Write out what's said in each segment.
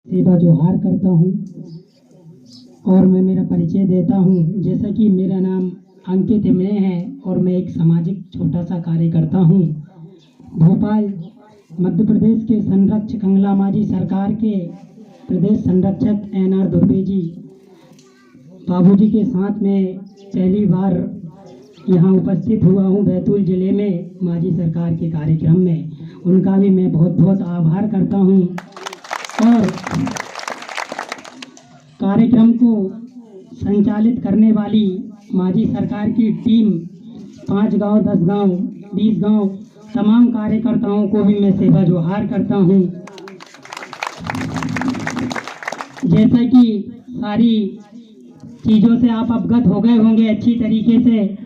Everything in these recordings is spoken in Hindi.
सेवा जोहार करता हूँ और मैं मेरा परिचय देता हूँ। जैसा कि मेरा नाम अंकित इमरे है और मैं एक सामाजिक छोटा सा कार्य करता हूँ। भोपाल मध्य प्रदेश के संरक्षक कंगला माजी सरकार के प्रदेश संरक्षक NR दुर्वे जी बाबूजी के साथ में पहली बार यहाँ उपस्थित हुआ हूँ बैतूल जिले में माजी सरकार के कार्यक्रम में। उनका भी मैं बहुत बहुत आभार करता हूँ और कार्यक्रम को संचालित करने वाली माजी सरकार की टीम 5 गांव 10 गांव 20 गांव तमाम कार्यकर्ताओं को भी मैं सेवा जोहार करता हूं। जैसा कि सारी चीज़ों से आप अवगत हो गए होंगे अच्छी तरीके से,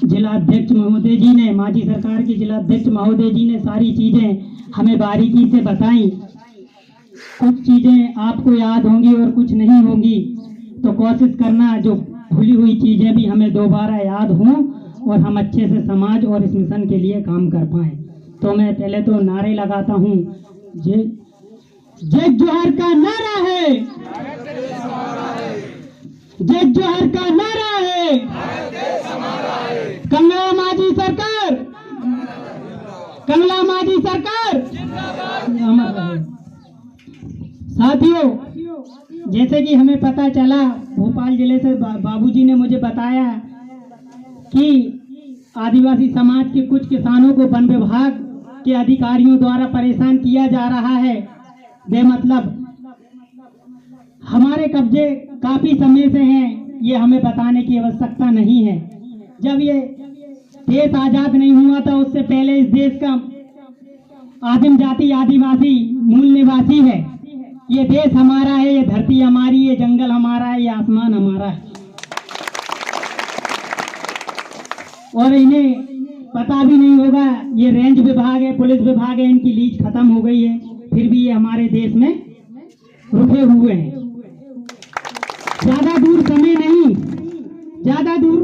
जिलाध्यक्ष महोदय जी ने, माजी सरकार के जिलाध्यक्ष महोदय जी ने सारी चीज़ें हमें बारीकी से बताई। कुछ चीज़ें आपको याद होंगी और कुछ नहीं होंगी, तो कोशिश करना जो भूली हुई चीज़ें भी हमें दोबारा याद हों और हम अच्छे से समाज और इस मिशन के लिए काम कर पाएँ। तो मैं पहले तो नारे लगाता हूँ। जय जोहार का नारा है, जय जोहार का नारा है, कंगला माजी सरकार, कंगला माजी सरकार। साथियों, जैसे कि हमें पता चला, भोपाल जिले से बाबूजी ने मुझे बताया कि आदिवासी समाज के कुछ किसानों को वन विभाग के अधिकारियों द्वारा परेशान किया जा रहा है। बेमतलब हमारे कब्जे काफी समय से हैं, ये हमें बताने की आवश्यकता नहीं है। जब ये देश आजाद नहीं हुआ था उससे पहले इस देश का आदिम जाति आदिवासी मूल निवासी है। ये देश हमारा है, ये धरती हमारी, ये जंगल हमारा है, ये आसमान हमारा है। और इन्हें पता भी नहीं होगा, ये रेंज विभाग है, पुलिस विभाग है, इनकी लीज खत्म हो गई है, फिर भी ये हमारे देश में रुके हुए हैं। ज्यादा दूर समय नहीं, ज्यादा दूर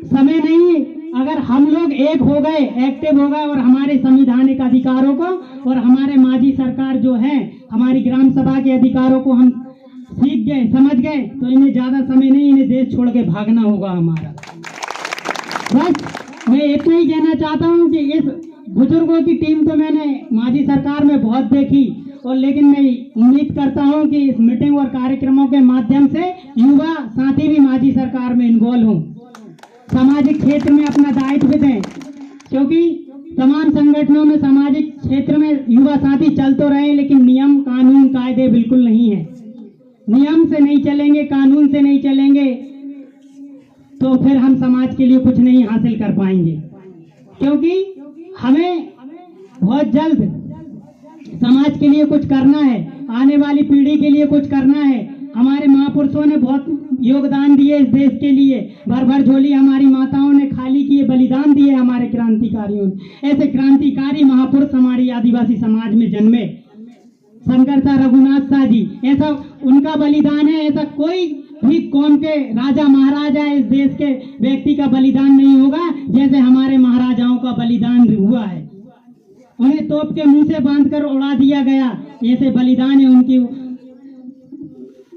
समय नहीं, अगर हम लोग एक हो गए, एक्टिव हो गए और हमारे संवैधानिक अधिकारों को और हमारे माजी सरकार जो है हमारी ग्राम सभा के अधिकारों को हम सीख गए, समझ गए, तो इन्हें ज्यादा समय नहीं, इन्हें देश छोड़ के भागना होगा हमारा। बस मैं इतना ही कहना चाहता हूँ कि इस बुजुर्गों की टीम तो मैंने माजी सरकार में बहुत देखी, और लेकिन मैं उम्मीद करता हूँ कि इस मीटिंग और कार्यक्रमों के माध्यम से युवा साथी भी माजी सरकार में इन्वॉल्व हों, सामाजिक क्षेत्र में अपना दायित्व दें, क्योंकि तमाम संगठनों में सामाजिक क्षेत्र में युवा साथी चल तो रहे, लेकिन नियम कानून कायदे बिल्कुल नहीं है। नियम से नहीं चलेंगे, कानून से नहीं चलेंगे, तो फिर हम समाज के लिए कुछ नहीं हासिल कर पाएंगे। क्योंकि हमें बहुत जल्द समाज के लिए कुछ करना है, आने वाली पीढ़ी के लिए कुछ करना है। हमारे महापुरुषों ने बहुत योगदान दिए इस देश के लिए, भर भर झोली हमारी माताओं ने खाली किए, बलिदान दिए हमारे क्रांतिकारियों ने। ऐसे क्रांतिकारी महापुरुष हमारी आदिवासी समाज में जन्मे, शंकर शाह रघुनाथ शाह जी, ऐसा उनका बलिदान है। ऐसा कोई भी कौम के राजा महाराजा इस देश के व्यक्ति का बलिदान नहीं होगा जैसे हमारे महाराजाओं का बलिदान हुआ है। उन्हें तोप के मुंह से बांधकर उड़ा दिया गया, ऐसे बलिदान है। उनकी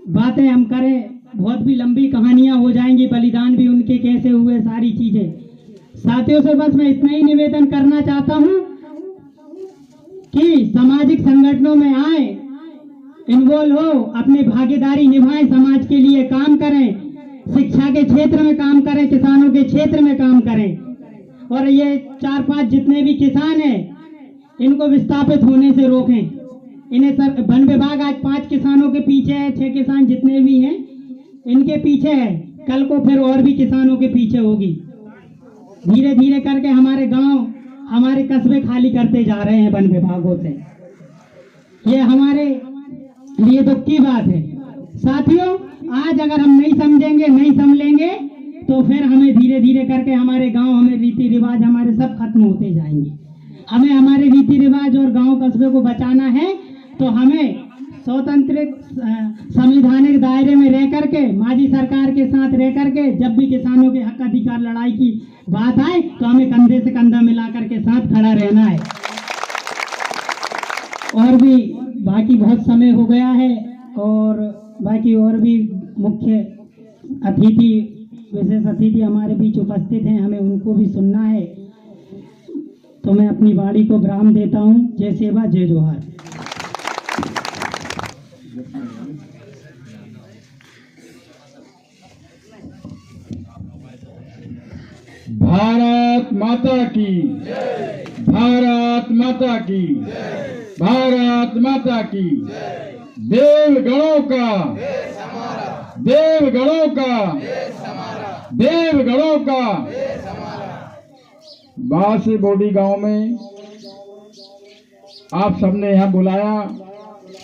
बातें हम करें, बहुत भी लंबी कहानियां हो जाएंगी, बलिदान भी उनके कैसे हुए, सारी चीजें। साथियों से बस मैं इतना ही निवेदन करना चाहता हूं कि सामाजिक संगठनों में आए, इन्वॉल्व हो, अपनी भागीदारी निभाएं, समाज के लिए काम करें, शिक्षा के क्षेत्र में काम करें, किसानों के क्षेत्र में काम करें। और ये 4-5 जितने भी किसान हैं इनको विस्थापित होने से रोकें। इन्हें सब वन विभाग आज 5 किसानों के पीछे है, 6 किसान जितने भी हैं इनके पीछे है, कल को फिर और भी किसानों के पीछे होगी। धीरे धीरे करके हमारे गांव, हमारे कस्बे खाली करते जा रहे हैं वन विभागों से। ये हमारे लिए दुख की बात है। साथियों, आज अगर हम नहीं समझेंगे, नहीं समझेंगे, तो फिर हमें धीरे धीरे करके हमारे गांव, हमें रीति रिवाज हमारे सब खत्म होते जाएंगे। हमें हमारे रीति रिवाज और गांव कस्बे को बचाना है, तो हमें स्वतंत्र संवैधानिक दायरे में रह करके, माजी सरकार के साथ रह करके, जब भी किसानों के हक अधिकार लड़ाई की बात आए तो हमें कंधे से कंधा मिलाकर के साथ खड़ा रहना है। और भी बाकी बहुत समय हो गया है और बाकी और भी मुख्य अतिथि, विशेष अतिथि हमारे बीच उपस्थित हैं, हमें उनको भी सुनना है। तो मैं अपनी वाणी को विराम देता हूँ। जय सेवा, जय जोहार। भारत माता की, भारत माता की, भारत माता की। देवगणों का, देवगणों का, देवगणों का। बासी बोडी गांव में आप सबने यहाँ बुलाया,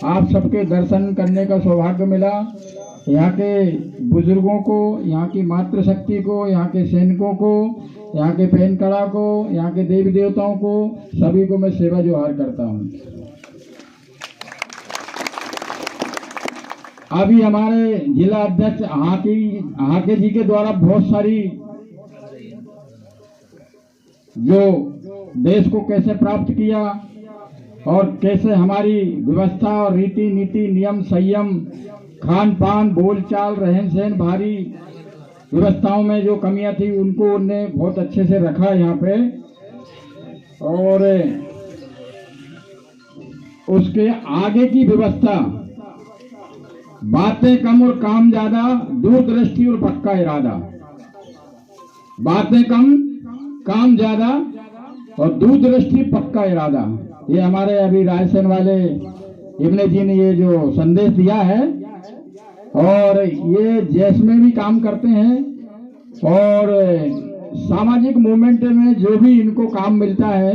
आप सबके दर्शन करने का सौभाग्य मिला। यहाँ के बुजुर्गों को, यहाँ की मातृशक्ति को, यहाँ के सैनिकों को, यहाँ के पैनकड़ा को, यहाँ के देवी देवताओं को, सभी को मैं सेवा जोहार करता हूँ। अभी हमारे जिला अध्यक्ष हाके जी के द्वारा बहुत सारी जो देश को कैसे प्राप्त किया और कैसे हमारी व्यवस्था और रीति नीति नियम संयम खान पान बोलचाल रहन सहन भारी व्यवस्थाओं में जो कमियां थी उनको उन्होंने बहुत अच्छे से रखा यहाँ पे। और उसके आगे की व्यवस्था, बातें कम और काम ज्यादा, दूरदृष्टि और पक्का इरादा। बातें कम, काम ज्यादा और दूरदृष्टि पक्का इरादा। ये हमारे अभी रायसेन वाले इब्ने जी ने ये जो संदेश दिया है, और ये जैस में भी काम करते हैं और सामाजिक मूवमेंट में जो भी इनको काम मिलता है,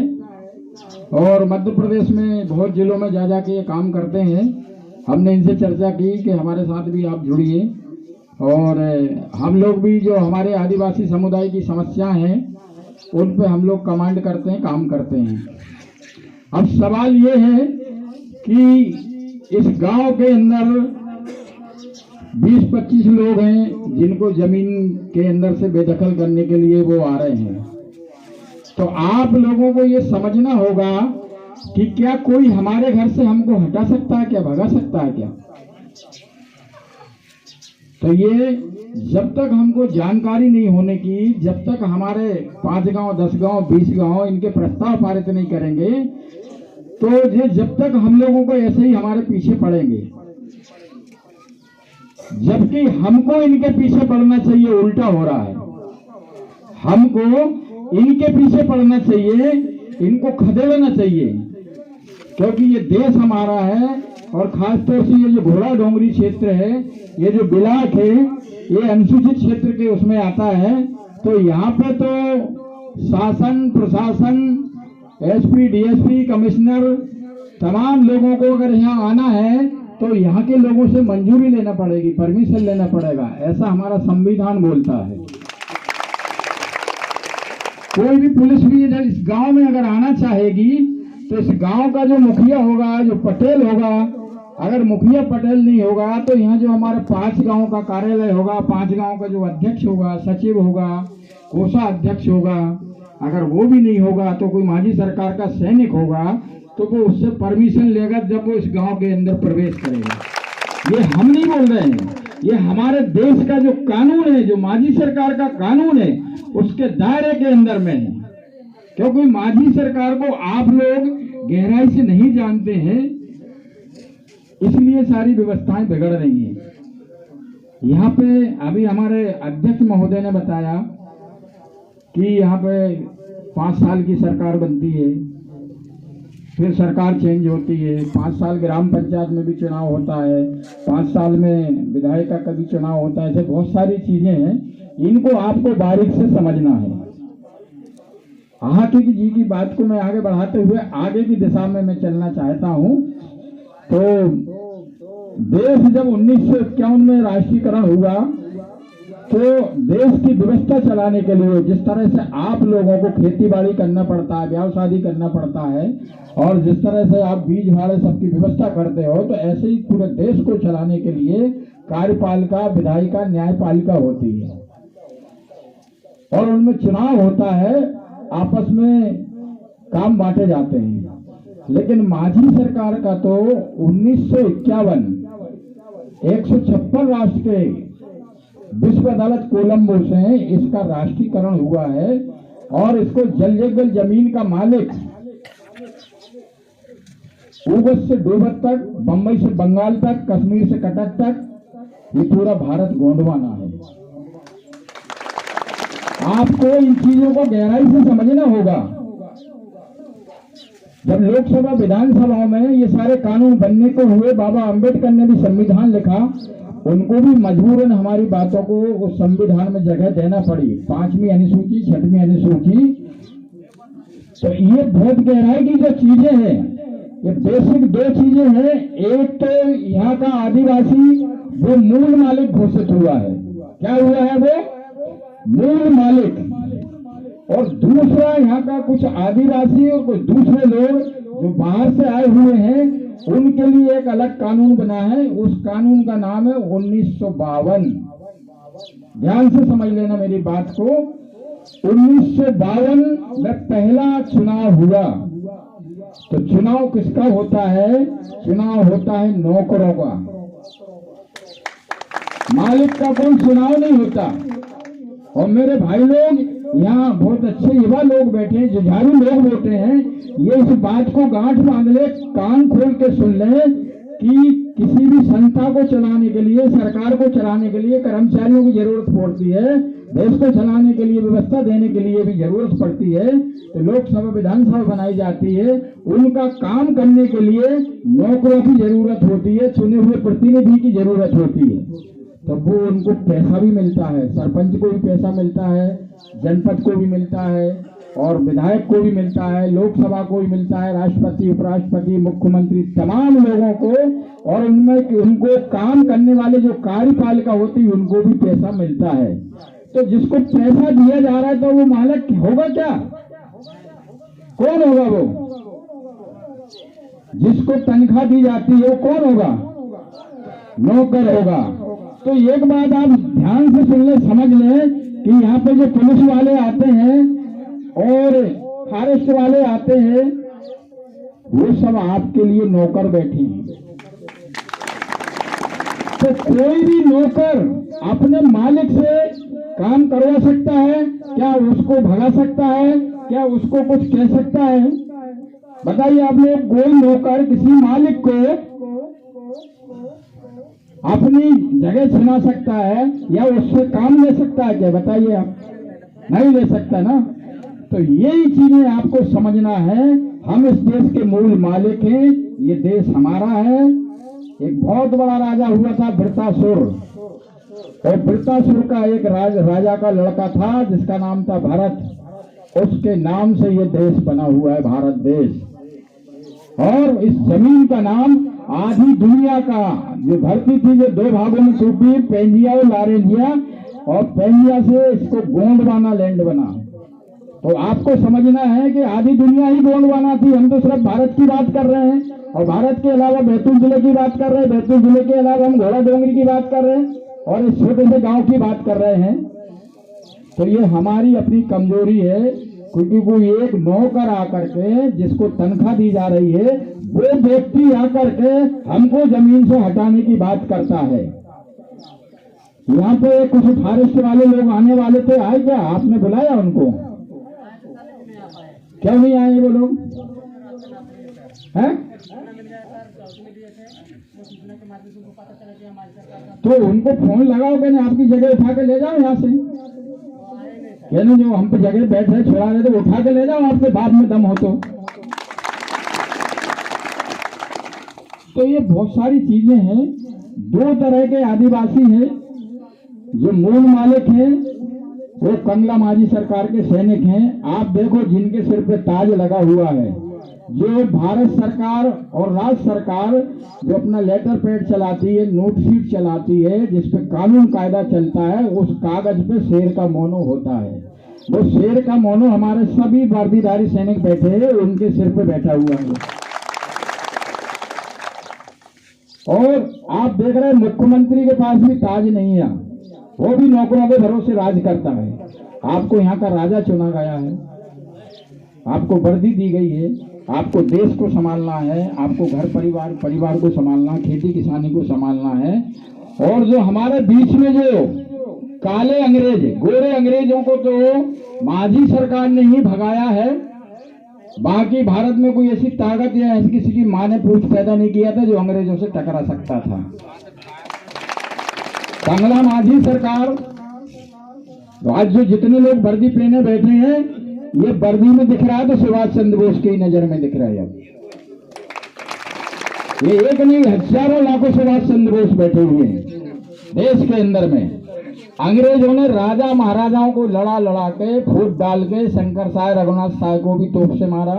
और मध्य प्रदेश में बहुत जिलों में जा जाके ये काम करते हैं। हमने इनसे चर्चा की कि हमारे साथ भी आप जुड़िए, और हम लोग भी जो हमारे आदिवासी समुदाय की समस्याएं हैं उन पे हम लोग कमांड करते हैं, काम करते हैं। अब सवाल ये है कि इस गांव के अंदर 20-25 लोग हैं जिनको जमीन के अंदर से बेदखल करने के लिए वो आ रहे हैं। तो आप लोगों को ये समझना होगा कि क्या कोई हमारे घर से हमको हटा सकता है क्या, भगा सकता है क्या? तो ये जब तक हमको जानकारी नहीं होने की, जब तक हमारे 5 गांव 10 गांव 20 गांव इनके प्रस्ताव पारित नहीं करेंगे, तो ये जब तक हम लोगों को ऐसे ही हमारे पीछे पड़ेंगे। जबकि हमको इनके पीछे पड़ना चाहिए, उल्टा हो रहा है। हमको इनके पीछे पड़ना चाहिए, इनको खदेड़ना चाहिए, क्योंकि ये देश हमारा है। और खासतौर से ये जो घोड़ा डोंगरी क्षेत्र है, ये जो बिलाट है, ये अनुसूचित क्षेत्र के उसमें आता है। तो यहाँ पे तो शासन प्रशासन, एसपी डीएसपी कमिश्नर, तमाम लोगों को अगर यहाँ आना है तो यहाँ के लोगों से मंजूरी लेना पड़ेगी, परमिशन लेना पड़ेगा, ऐसा हमारा संविधान बोलता है। कोई भी पुलिस भी इस गांव में अगर आना चाहेगी तो इस गांव का जो मुखिया होगा, जो पटेल होगा, अगर मुखिया पटेल नहीं होगा तो यहाँ जो हमारे 5 गांव का कार्यालय होगा, 5 गांव का जो अध्यक्ष होगा, सचिव होगा, कोषाध्यक्ष होगा, अगर वो भी नहीं होगा तो कोई माजी सरकार का सैनिक होगा, तो वो उससे परमिशन लेगा जब वो इस गांव के अंदर प्रवेश करेगा। ये हम नहीं बोल रहे हैं, ये हमारे देश का जो कानून है, जो माजी सरकार का कानून है, उसके दायरे के अंदर में है। क्योंकि माजी सरकार को आप लोग गहराई से नहीं जानते हैं, इसलिए सारी व्यवस्थाएं बिगड़ रही हैं। यहाँ पे अभी हमारे अध्यक्ष महोदय ने बताया कि यहाँ पे 5 साल की सरकार बनती है, फिर सरकार चेंज होती है, 5 साल ग्राम पंचायत में भी चुनाव होता है, 5 साल में विधायक का भी चुनाव होता है। ऐसे बहुत सारी चीजें हैं, इनको आपको बारीक से समझना है। हाके जी की बात को मैं आगे बढ़ाते हुए आगे की दिशा में मैं चलना चाहता हूं। तो देश जब 1951 में राष्ट्रीयकरण हुआ तो देश की व्यवस्था चलाने के लिए जिस तरह से आप लोगों को खेती बाड़ी करना पड़ता है, व्यवसाय करना पड़ता है, और जिस तरह से आप बीज भाड़े सबकी व्यवस्था करते हो, तो ऐसे ही पूरे देश को चलाने के लिए कार्यपालिका, विधायिका, न्यायपालिका होती है और उनमें चुनाव होता है, आपस में काम बांटे जाते हैं। लेकिन माझी सरकार का तो 1951 156 राष्ट्र के विश्व अदालत कोलंबो से इसका राष्ट्रीयकरण हुआ है और इसको जल जमीन का मालिक उगत से डोबत तक, बंबई से बंगाल तक, कश्मीर से कटक तक ये पूरा भारत गोंडवाना है। आपको इन चीजों को गहराई से समझना होगा। जब लोकसभा विधानसभाओं में ये सारे कानून बनने को हुए, बाबा अंबेडकर ने भी संविधान लिखा, उनको भी मजबूरन हमारी बातों को उस संविधान में जगह देना पड़ी। 5वीं अनुसूची, 6वीं अनुसूची। तो ये बहुत गहराई की जो चीजें हैं, ये बेसिक 2 चीजें हैं। एक तो यहाँ का आदिवासी वो मूल मालिक घोषित हुआ है। क्या हुआ है? वो मूल मालिक। और दूसरा, यहाँ का कुछ आदिवासी और कुछ दूसरे लोग जो बाहर से आए हुए हैं, उनके लिए एक अलग कानून बना है। उस कानून का नाम है 1952। ध्यान से समझ लेना मेरी बात को। 1952 में पहला चुनाव हुआ। तो चुनाव किसका होता है? चुनाव होता है नौकरों का। मालिक का कोई चुनाव नहीं होता। और मेरे भाई लोग, यहाँ बहुत अच्छे युवा लोग बैठे हैं, जुझारू लोग बैठे हैं, ये इस बात को गांठ बांध ले, कान खोल के सुन ले कि किसी भी संस्था को चलाने के लिए, सरकार को चलाने के लिए कर्मचारियों की जरूरत पड़ती है, देश को चलाने के लिए, व्यवस्था देने के लिए भी जरूरत पड़ती है। तो लोकसभा विधानसभा बनाई जाती है, उनका काम करने के लिए नौकरों की जरूरत होती है, चुने हुए प्रतिनिधि की जरूरत होती है। तो वो उनको पैसा भी मिलता है, सरपंच को भी पैसा मिलता है, जनपद को भी मिलता है, और विधायक को भी मिलता है, लोकसभा को भी मिलता है, राष्ट्रपति, उपराष्ट्रपति, मुख्यमंत्री, तमाम लोगों को। और उनमें उनको काम करने वाले जो कार्यपालिका होती है, उनको भी पैसा मिलता है। तो जिसको पैसा दिया जा रहा है, तो वो मालिक होगा क्या? कौन होगा? वो जिसको तनख्वाह दी जाती है, वो कौन होगा? नौकर होगा। तो एक बात आप ध्यान से सुन ले, समझ ले कि यहाँ पे जो पुलिस वाले आते हैं और फॉरेस्ट वाले आते हैं, वो सब आपके लिए नौकर बैठे हैं। तो कोई भी नौकर अपने मालिक से काम करवा सकता है क्या? उसको भगा सकता है क्या? उसको कुछ कह सकता है? बताइए आप लोग, कोई नौकर किसी मालिक को अपनी जगह छिना सकता है या उससे काम ले सकता है क्या? बताइए आप। नहीं ले सकता ना। तो यही चीजें आपको समझना है। हम इस देश के मूल मालिक हैं, ये देश हमारा है। एक बहुत बड़ा राजा हुआ था वृत्रासुर, और वृत्रासुर का एक राजा का लड़का था जिसका नाम था भरत। उसके नाम से ये देश बना हुआ है, भारत देश। और इस जमीन का नाम आधी दुनिया का, जो धरती थी जो 2 भागों में टूटी, पेंजिया और लारेंजिया, और पेंजिया से इसको गोंडवाना लैंड बना। तो आपको समझना है कि आधी दुनिया ही गोंडवाना थी। हम तो सिर्फ भारत की बात कर रहे हैं, और भारत के अलावा बैतूल जिले की बात कर रहे हैं, बैतूल जिले के अलावा हम घोड़ा डोंगरी की बात कर रहे हैं, और इस छोटे से गांव की बात कर रहे हैं। तो ये हमारी अपनी कमजोरी है, क्योंकि कोई एक नौकर आकर के, जिसको तनख्वाह दी जा रही है, वो व्यक्ति आकर के हमको जमीन से हटाने की बात करता है। यहाँ पे कुछ फॉरेस्ट वाले लोग आने वाले थे, आए क्या? आपने बुलाया उनको? क्यों नहीं आए वो लोग? हैं? तो उनको फोन लगाओ, कहने आपकी जगह उठा के ले जाओ यहाँ से। कहने जो हम पे जगह बैठ रहे, छोड़ा रहे, तो उठा के ले जाओ, आपके बाप में दम हो तो ये बहुत सारी चीजें हैं। 2 तरह के आदिवासी हैं। जो मूल मालिक हैं वो कंगला माझी सरकार के सैनिक हैं। आप देखो, जिनके सिर पे ताज लगा हुआ है, जो भारत सरकार और राज्य सरकार जो अपना लेटर पैड चलाती है, नोट शीट चलाती है, जिसपे कानून कायदा चलता है, उस कागज पे शेर का मोनो होता है। वो शेर का मोनो हमारे सभी वर्दीधारी सैनिक बैठे हैं, उनके सिर पे बैठा हुआ है। और आप देख रहे हैं, मुख्यमंत्री के पास भी ताज नहीं है, वो भी नौकरों के भरोसे राज करता है। आपको यहाँ का राजा चुना गया है, आपको वर्दी दी गई है, आपको देश को संभालना है, आपको घर परिवार को संभालना, खेती किसानी को संभालना है। और जो हमारे बीच में जो काले अंग्रेज, गोरे अंग्रेजों को तो माझी सरकार ने ही भगाया है। बाकी भारत में कोई ऐसी ताकत या ऐसी किसी की माँ ने पूछ पैदा नहीं किया था जो अंग्रेजों से टकरा सकता था। कंगला माझी सरकार, आज जो जितने लोग वर्दी पहने बैठे हैं, ये वर्दी में दिख रहा है तो सुभाष चंद्र बोस की नजर में दिख रहा है। अब ये एक नहीं, हजारों लाखों सुभाष चंद्र बोस बैठे हुए हैं देश के अंदर में। अंग्रेजों ने राजा महाराजाओं को लड़ा के, फूट डाल के, शंकर साय रघुनाथ साय को भी तोप से मारा,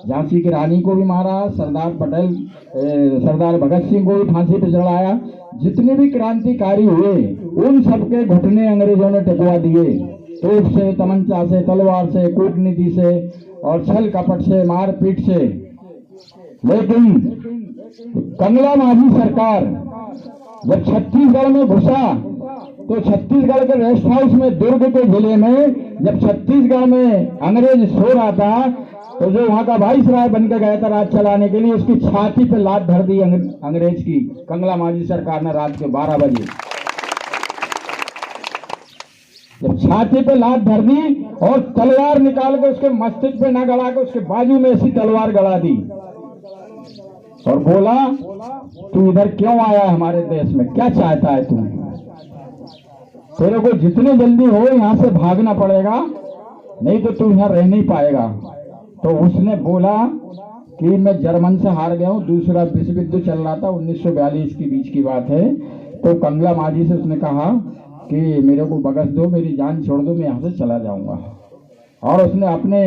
झांसी की रानी को भी मारा, सरदार भगत सिंह को भी फांसी पर चढ़ाया। जितने भी क्रांतिकारी हुए उन सबके घुटने अंग्रेजों ने टिकवा दिए, तोप से, तमंचा से, तलवार से, कूटनीति से और छल कपट से, मारपीट से। लेकिन कंगला माझी सरकार जब छत्तीसगढ़ में घुसा तो छत्तीसगढ़ के रेस्ट हाउस में, दुर्ग के जिले में, जब छत्तीसगढ़ में अंग्रेज सो रहा था तो जो वहां का वाइसराय बनकर गया था राज चलाने के लिए, उसकी छाती पे लात धर दी अंग्रेज की कंगला माझी सरकार ने रात के 12 बजे। जब छाती पे लात धर दी और तलवार निकाल के उसके मस्तिष्क पे न गड़ा के उसके बाजू में ऐसी तलवार गड़ा दी और बोला, तू इधर क्यों आया हमारे देश में, क्या चाहता है तू? तेरे को जितने जल्दी हो यहां से भागना पड़ेगा, नहीं तो तू यहां रह नहीं पाएगा। तो उसने बोला कि मैं जर्मन से हार गया हूं, दूसरा विश्व युद्ध चल रहा था, 1942 के बीच की बात है। तो कंगला माझी से उसने कहा कि मेरे को बख्श दो, मेरी जान छोड़ दो, मैं यहाँ से चला जाऊंगा। और उसने अपने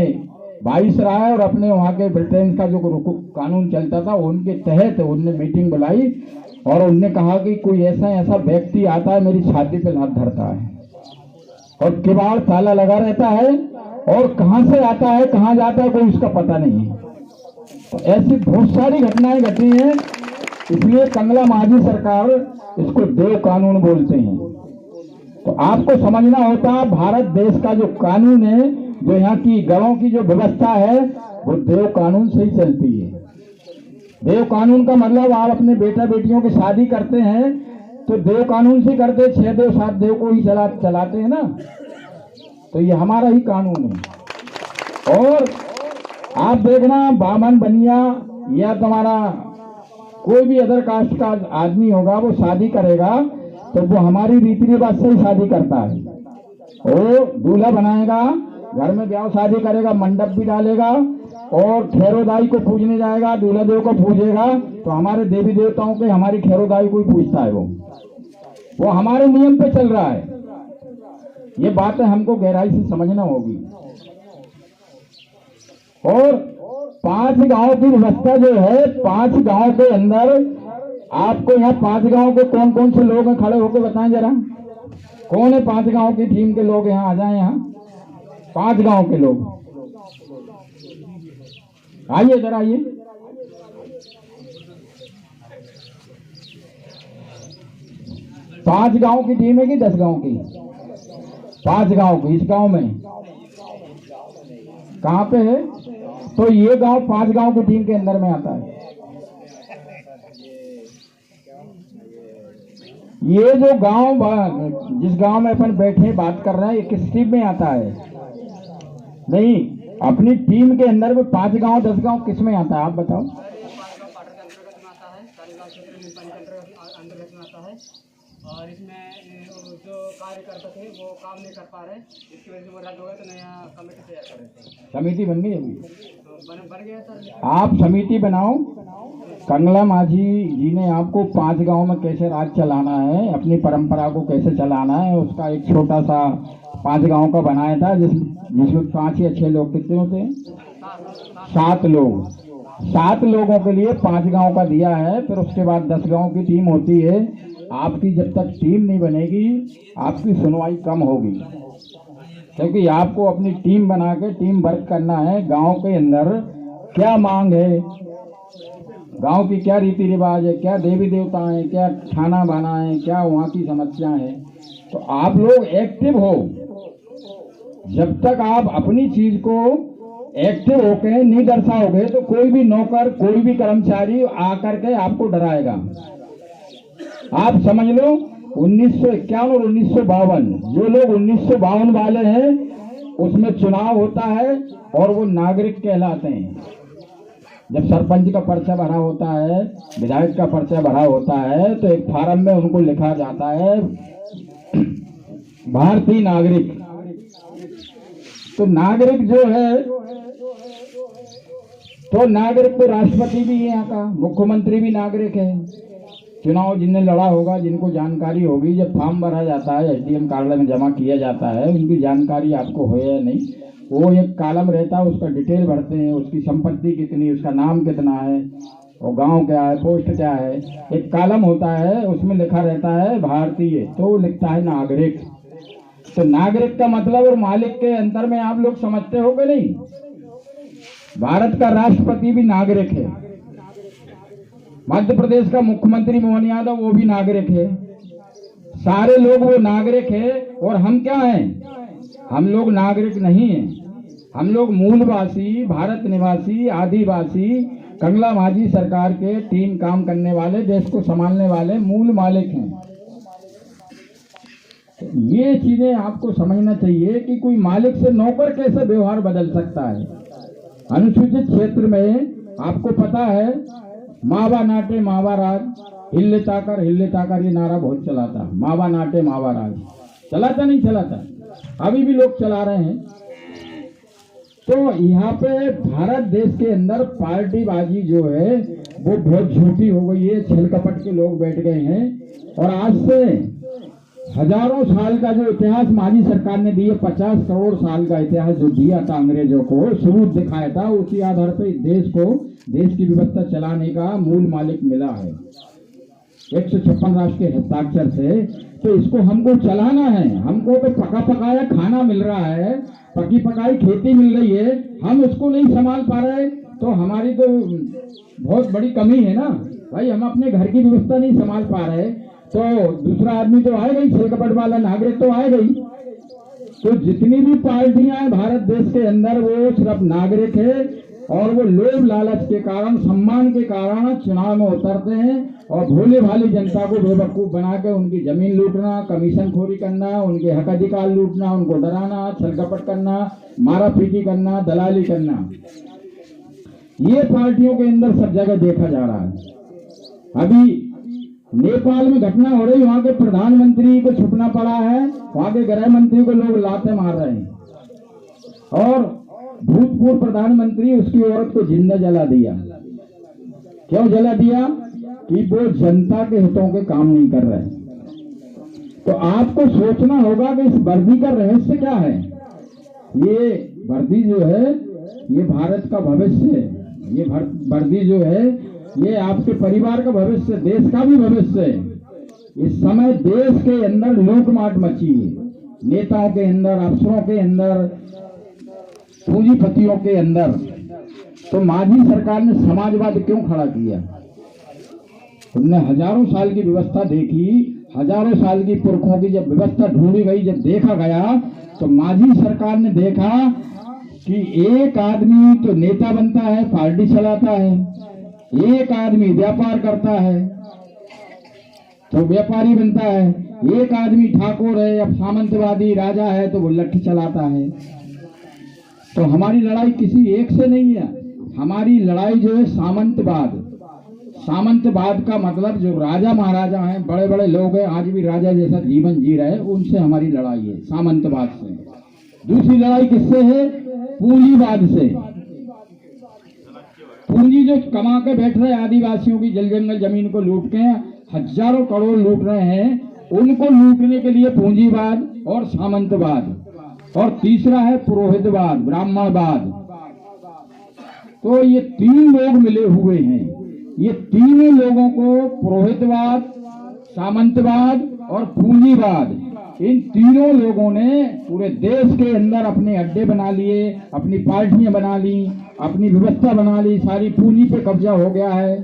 वाइसराय और अपने वहाँ के ब्रिटेन का जो कानून चलता था उनके तहत उनने मीटिंग बुलाई और उनने कहा कि कोई ऐसा व्यक्ति आता है मेरी छाती पे लात धरता है और किवाड़ ताला लगा रहता है और कहां से आता है कहां जाता है कोई उसका पता नहीं है। तो ऐसी बहुत सारी घटनाएं घटी हैं, इसलिए कंगला माझी सरकार इसको देव कानून बोलते हैं। तो आपको समझना होता है भारत देश का जो कानून है, जो यहाँ की गढ़ों की जो व्यवस्था है, वो देव कानून से ही चलती है। देव कानून का मतलब आप अपने बेटा बेटियों की शादी करते हैं तो देव कानून से करते, 6 देव 7 देव को ही चलाते हैं ना। तो ये हमारा ही कानून है। और आप देखना, बामन बनिया या तुम्हारा कोई भी अदर कास्ट का आदमी होगा, वो शादी करेगा तो वो हमारी रीति रिवाज से ही शादी करता है। वो दूल्हा बनाएगा, घर में ब्याह शादी करेगा, मंडप भी डालेगा और खैरोदाई को पूजने जाएगा, दूल्हा देव को पूजेगा। तो हमारे देवी देवताओं के हमारी खैरोदाई को ही पूजता है, वो हमारे नियम पे चल रहा है। ये बातें हमको गहराई से समझना होगी। और 5 गांव की व्यवस्था जो है, 5 गांव के अंदर आपको यहाँ 5 गांव के कौन कौन से लोग हैं, खड़े होकर बताएं जरा, कौन है 5 गांव की टीम के लोग? यहाँ आ जाए, यहाँ 5 गांव के लोग आइए, जरा आइए। पांच गांव की टीम है कि 10 गांव की? 5 गांव की। इस गांव में कहां पे है? तो ये गांव 5 गांव की टीम के अंदर में आता है। ये जो गांव, जिस गांव में अपन बैठे बात कर रहे हैं, ये किस टीम में आता है? नहीं, अपनी टीम के अंदर में 5 गांव 10 गांव किस में आता है, आप बताओ। और इसमें जो कार्यकर्ता थे वो काम नहीं कर पा रहे, इसकी वजह से वो रद्द हो गया, तो नया कमेटी तैयार कर रहे थे। समिति बन गई अभी? तो बन गया सर। आप समिति बनाओ। कंगला माझी जी ने आपको 5 गांव में कैसे राज चलाना है, अपनी परंपरा को कैसे चलाना है, उसका एक छोटा सा 5 गांव का बनाया था, जिसमें 5 या 6 लोग कितने होते हैं? 7 लोग। 7 लोगों के लिए 5 गांव का दिया है। फिर उसके बाद 10 गांव की टीम होती है। आपकी जब तक टीम नहीं बनेगी, आपकी सुनवाई कम होगी, क्योंकि आपको अपनी टीम बना के टीम वर्क करना है। गांव के अंदर क्या मांग है, गांव की क्या रीति रिवाज है, क्या देवी देवता है, क्या खाना बना है, क्या वहाँ की समस्या है। तो आप लोग एक्टिव हो। जब तक आप अपनी चीज को एक्टिव होके नहीं दर्शाओगे तो कोई भी नौकर, कोई भी कर्मचारी आकर के आपको डराएगा। आप समझ लो 1951 और 1952, जो लोग 1952 वाले हैं उसमें चुनाव होता है और वो नागरिक कहलाते हैं। जब सरपंच का पर्चा भरा होता है, विधायक का पर्चा भरा होता है, तो एक फार्म में उनको लिखा जाता है भारतीय नागरिक। तो नागरिक जो है, तो नागरिक तो राष्ट्रपति भी है, यहाँ का मुख्यमंत्री भी नागरिक है। चुनाव जिनने लड़ा होगा, जिनको जानकारी होगी, जब फॉर्म भरा जाता है एसडीएम कार्यालय में जमा किया जाता है, उनकी जानकारी आपको हो या नहीं, वो एक कॉलम रहता है, उसका डिटेल भरते हैं, उसकी संपत्ति कितनी, उसका नाम कितना है, और गांव क्या है, पोस्ट क्या है, एक कॉलम होता है, उसमें लिखा रहता है भारतीय, तो वो लिखता है नागरिक। तो नागरिक का मतलब और मालिक के अंतर में आप लोग समझते हो कि नहीं? भारत का राष्ट्रपति भी नागरिक है, मध्य प्रदेश का मुख्यमंत्री मोहन यादव वो भी नागरिक है, सारे लोग वो नागरिक है। और हम क्या हैं? हम लोग नागरिक नहीं हैं, हम लोग मूलवासी, भारत निवासी, आदिवासी, कंगला माझी सरकार के 3 काम करने वाले, देश को संभालने वाले मूल मालिक हैं। ये चीजें आपको समझना चाहिए कि कोई मालिक से नौकर कैसे व्यवहार बदल सकता है। अनुसूचित क्षेत्र में आपको पता है, मावा नाटे मावा राज, हिल्ले ताकर ये नारा बहुत चला था। मावा नाटे मावा राज चलाता नहीं चलाता, अभी भी लोग चला रहे हैं। तो यहाँ पे भारत देश के अंदर पार्टीबाजी जो है वो बहुत झूठी हो गई है, छल कपट के लोग बैठ गए हैं। और आज से हजारों साल का जो इतिहास माझी सरकार ने दिया, 50 करोड़ साल का इतिहास जो दिया था अंग्रेजों को, सबूत दिखाया था, उसी आधार पर देश की व्यवस्था चलाने का मूल मालिक मिला है 156 राष्ट्र के हस्ताक्षर से। तो इसको हमको चलाना है, हमको तो पका पकाया खाना मिल रहा है, पकी पकाई खेती मिल रही है, हम उसको नहीं संभाल पा रहे, तो हमारी तो बहुत बड़ी कमी है ना भाई। हम अपने घर की व्यवस्था नहीं संभाल पा रहे, तो दूसरा आदमी तो आएगा ही, छल कपट वाला नागरिक तो आएगा ही। तो जितनी भी पार्टियां हैं भारत देश के अंदर, वो सिर्फ नागरिक है, और वो लोभ लालच के कारण, सम्मान के कारण चुनाव में उतरते हैं और भोले भाली जनता को बेवकूफ बना के उनकी जमीन लूटना, कमीशन खोरी करना, उनके हक अधिकार लूटना, उनको डराना, छल कपट करना, मारा पीटी करना, दलाली करना, ये पार्टियों के अंदर सब जगह देखा जा रहा है। अभी नेपाल में घटना हो रही, वहां के प्रधानमंत्री को छुपना पड़ा है, वहां के गृह मंत्री को लोग लाते मार रहे हैं, और भूतपूर्व प्रधानमंत्री उसकी औरत को जिंदा जला दिया। क्यों जला दिया? कि वो जनता के हितों के काम नहीं कर रहे। तो आपको सोचना होगा कि इस वर्दी का रहस्य क्या है। ये वर्दी जो है ये भारत का भविष्य है, ये वर्दी जो है ये आपके परिवार का भविष्य, देश का भी भविष्य है। इस समय देश के अंदर लूटमाट मची है, नेताओं के अंदर, अफसरों के अंदर, पूंजीपतियों के अंदर। तो माझी सरकार ने समाजवाद क्यों खड़ा किया? तुमने हजारों साल की व्यवस्था देखी, हजारों साल की पुरखों की जब व्यवस्था ढूंढी गई, जब देखा गया, तो माझी सरकार ने देखा कि एक आदमी तो नेता बनता है, पार्टी चलाता है, एक आदमी व्यापार करता है तो व्यापारी बनता है, एक आदमी ठाकुर है या सामंतवादी राजा है तो वो लठ चलाता है। तो हमारी लड़ाई किसी एक से नहीं है, हमारी लड़ाई जो है सामंतवाद। सामंतवाद का मतलब जो राजा महाराजा हैं, बड़े बड़े लोग हैं, आज भी राजा जैसा जीवन जी रहे, उनसे हमारी लड़ाई है, सामंतवाद से। दूसरी लड़ाई किससे है? पूंजीवाद से। पूंजी जो कमा के बैठ रहे आदिवासियों की जल जंगल जमीन को लूट के हजारों करोड़ लूट रहे हैं, उनको लूटने के लिए पूंजीवाद और सामंतवाद। और तीसरा है पुरोहितवाद, ब्राह्मणवाद। तो ये 3 लोग मिले हुए हैं, ये तीनों लोगों को पुरोहितवाद, सामंतवाद और पूंजीवाद, इन तीनों लोगों ने पूरे देश के अंदर अपने अड्डे बना लिए, अपनी पार्टियां बना ली, अपनी व्यवस्था बना ली, सारी पूंजी पे कब्जा हो गया है।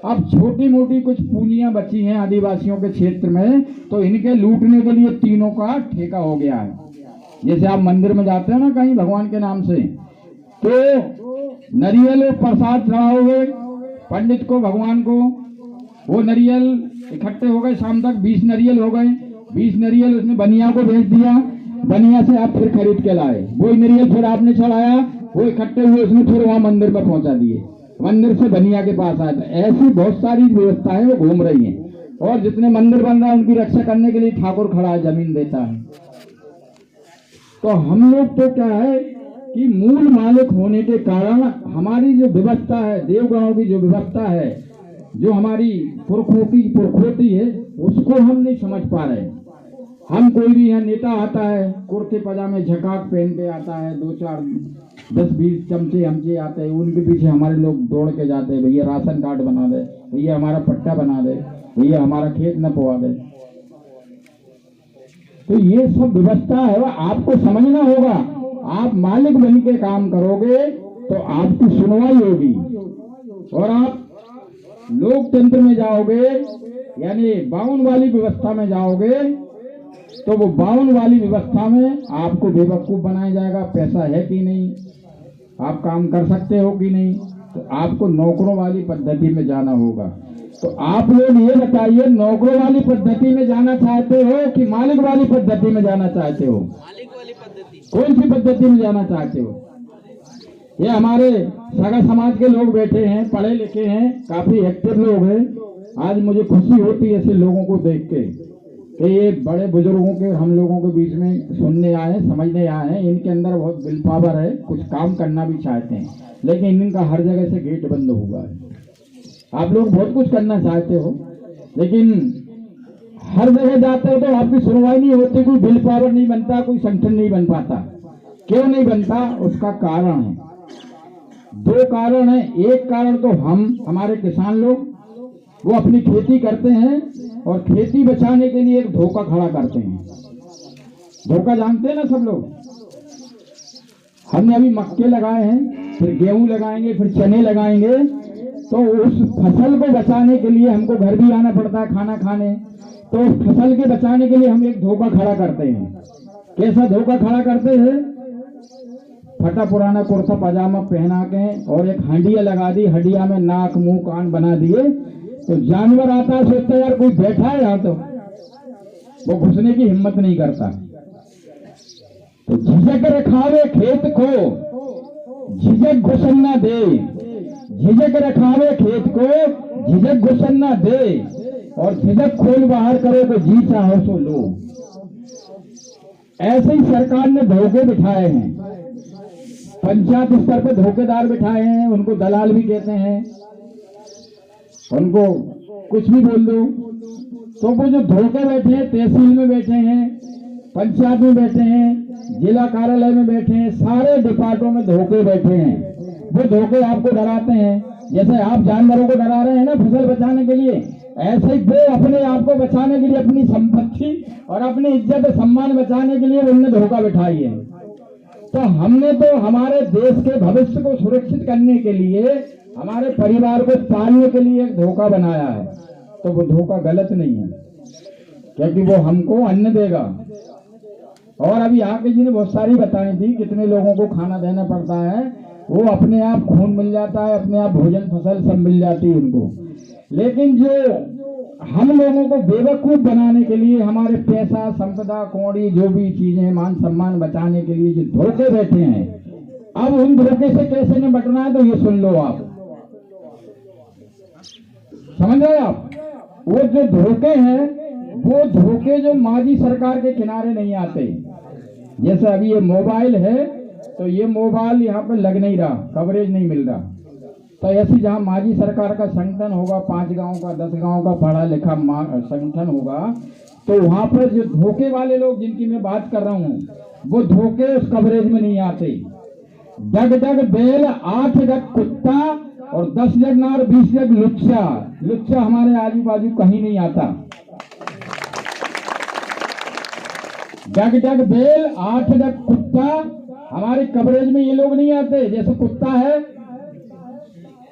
अब छोटी मोटी कुछ पूंजियां बची हैं आदिवासियों के क्षेत्र में, तो इनके लूटने के लिए तीनों का ठेका हो गया है। जैसे आप मंदिर में जाते हो ना कहीं भगवान के नाम से, तो नारियल और प्रसाद चढ़ाओगे पंडित को, भगवान को। वो नारियल इकट्ठे हो गए, शाम तक 20 नारियल हो गए। 20 नारियल उसने बनिया को भेज दिया, बनिया से आप फिर खरीद के लाए। वही नारियल फिर आपने चढ़ाया, वो इकट्ठे हुए उसने फिर वहां मंदिर में पहुंचा दिए, मंदिर से बनिया के पास आया था। ऐसी बहुत सारी व्यवस्थाएं वो घूम रही हैं। और जितने मंदिर बन रहा है उनकी रक्षा करने के लिए ठाकुर खड़ा है, जमीन देता है। तो हम लोग तो क्या है कि मूल मालिक होने के कारण हमारी जो व्यवस्था है, देवगणों की जो व्यवस्था है, जो हमारी पुरखों की पुरखोती है, उसको हम नहीं समझ पा रहे। हम कोई भी यहाँ नेता आता है, कुर्ते पजामे झकाक पहन के आता है, 2-4 10-20 चमचे हमचे आते हैं, उनके पीछे हमारे लोग दौड़ के जाते हैं, भैया राशन कार्ड बना दे, भैया हमारा पट्टा बना दे, भैया हमारा खेत न पवा दे। तो ये सब व्यवस्था है, वह आपको समझना होगा। आप मालिक बन के काम करोगे तो आपकी सुनवाई होगी, और आप लोकतंत्र में जाओगे, यानी 52 वाली व्यवस्था में जाओगे, तो वो 52 वाली व्यवस्था में आपको बेवकूफ बनाया जाएगा। पैसा है कि नहीं, आप काम कर सकते हो कि नहीं, तो आपको नौकरों वाली पद्धति में जाना होगा। तो आप लोग ये बताइए, नौकरों वाली पद्धति में जाना चाहते हो कि मालिक वाली पद्धति में जाना चाहते हो? मालिक वाली पद्धति। कौन सी पद्धति में जाना चाहते हो? ये हमारे सगा समाज के लोग बैठे हैं, पढ़े लिखे हैं, काफी एक्टिव लोग हैं। आज मुझे खुशी होती है ऐसे लोगों को देख के कि ये बड़े बुजुर्गों के हम लोगों के बीच में सुनने आए, समझने आए हैं। इनके अंदर बहुत विल पावर है, कुछ काम करना भी चाहते हैं, लेकिन इनका हर जगह से गेट बंद हुआ है। आप लोग बहुत कुछ करना चाहते हो, लेकिन हर जगह जाते हो तो आपकी सुनवाई नहीं होती, कोई विल पावर नहीं बनता, कोई संगठन नहीं बन पाता। क्यों नहीं बनता? उसका कारण है, 2 कारण है। एक कारण तो हमारे किसान लोग वो अपनी खेती करते हैं और खेती बचाने के लिए एक धोखा खड़ा करते हैं। धोखा जानते हैं ना सब लोग। हमने अभी मक्के लगाए हैं, फिर गेहूं लगाएंगे, फिर चने लगाएंगे, तो उस फसल को बचाने के लिए हमको घर भी आना पड़ता है खाना खाने। तो उस फसल के बचाने के लिए हम एक धोखा खड़ा करते हैं। कैसा धोखा खड़ा करते हैं? फटा पुराना कुर्ता पजामा पहना के और एक हंडिया लगा दी, हंडिया में नाक मुंह कान बना दिए, तो जानवर आता है, सोचता है यार कोई बैठा है यहाँ, तो वो घुसने की हिम्मत नहीं करता। तो झिझक रखावे खेत को झिझक घुसन न दे, झिझक रखावे खेत को झिझक घुसन न दे, और झिझक खोल बाहर करो तो जी चाहो सो लो। ऐसे ही सरकार ने धोखे बिठाए हैं, पंचायत स्तर पे धोखेदार बिठाए हैं, उनको दलाल भी कहते हैं, उनको कुछ भी बोल दो। तो वो जो धोखे बैठे हैं, तहसील में बैठे हैं, पंचायत में बैठे हैं, जिला कार्यालय में बैठे हैं, सारे डिपार्टमेंटों में धोखे बैठे हैं। वो धोखे आपको डराते हैं, जैसे आप जानवरों को डरा रहे हैं ना फसल बचाने के लिए, ऐसे ही वो अपने आप को बचाने के लिए, अपनी संपत्ति और अपनी इज्जत सम्मान बचाने के लिए उनने धोखा बिठाई है। तो हमने तो हमारे देश के भविष्य को सुरक्षित करने के लिए, हमारे परिवार को पालने के लिए एक धोखा बनाया है। तो वो धोखा गलत नहीं है, क्योंकि वो हमको अन्न देगा। और अभी आके जी ने बहुत सारी बताई थी, कितने लोगों को खाना देना पड़ता है, वो अपने आप खून मिल जाता है, अपने आप भोजन फसल सब मिल जाती है उनको। लेकिन जो हम लोगों को बेवकूफ बनाने के लिए, हमारे पैसा संपदा कौड़ी जो भी चीजें मान सम्मान बचाने के लिए जो धोखे बैठे हैं, अब उन धोखे से कैसे निपटना है तो ये सुन लो आप, समझ रहे आप? वो जो धोखे हैं, वो धोखे जो माजी सरकार के किनारे नहीं आते। जैसे अभी ये मोबाइल है, तो ये मोबाइल यहाँ पे लग नहीं रहा, कवरेज नहीं मिल रहा। तो ऐसी जहाँ माजी सरकार का संगठन होगा, 5 गांव का 10 गांव का पढ़ा लिखा संगठन होगा, तो वहां पर जो धोखे वाले लोग जिनकी मैं बात कर रहा हूँ, वो धोखे उस कवरेज में नहीं आते। डग डग बैल 8 डग कुत्ता और 10 जग नार 20 जग लुच्चा। लुच्चा हमारे आजू बाजू कहीं नहीं आता। डग डग बैल 8 डग कुत्ता हमारे कवरेज में ये लोग नहीं आते। जैसे कुत्ता है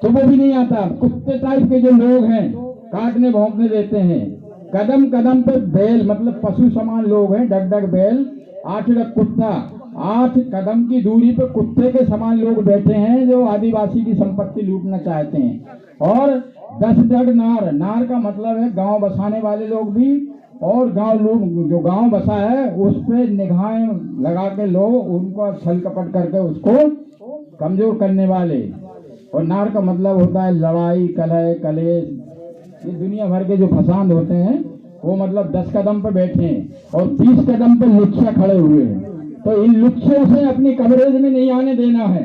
तो वो भी नहीं आता। कुत्ते टाइप के जो लोग हैं, काटने भौंकने देते हैं। कदम कदम पे बैल मतलब पशु समान लोग हैं। डग डग बैल 8 डग कुत्ता 8 कदम की दूरी पर कुत्ते के समान लोग बैठे हैं जो आदिवासी की संपत्ति लूटना चाहते हैं। और 10 दड़ नार, नार का मतलब है गांव बसाने वाले लोग भी, और गांव लोग जो गांव बसा है उस पे निगाहें लगा के लोग उनको छल कपट करके उसको कमजोर करने वाले। और नार का मतलब होता है लड़ाई, कलह, कलेश, ये दुनिया भर के जो फसाद होते हैं वो मतलब 10 कदम पे बैठे हैं और 20 कदम पे लुच्चा खड़े हुए हैं। तो इन लुच्चों से अपनी कवरेज में नहीं आने देना है।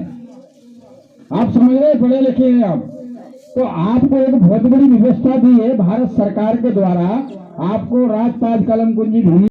आप समझ रहे, पढ़े लिखे हैं आप, तो आपको एक बहुत बड़ी व्यवस्था दी है भारत सरकार के द्वारा। आपको राजताज कलम कुंजी भूमि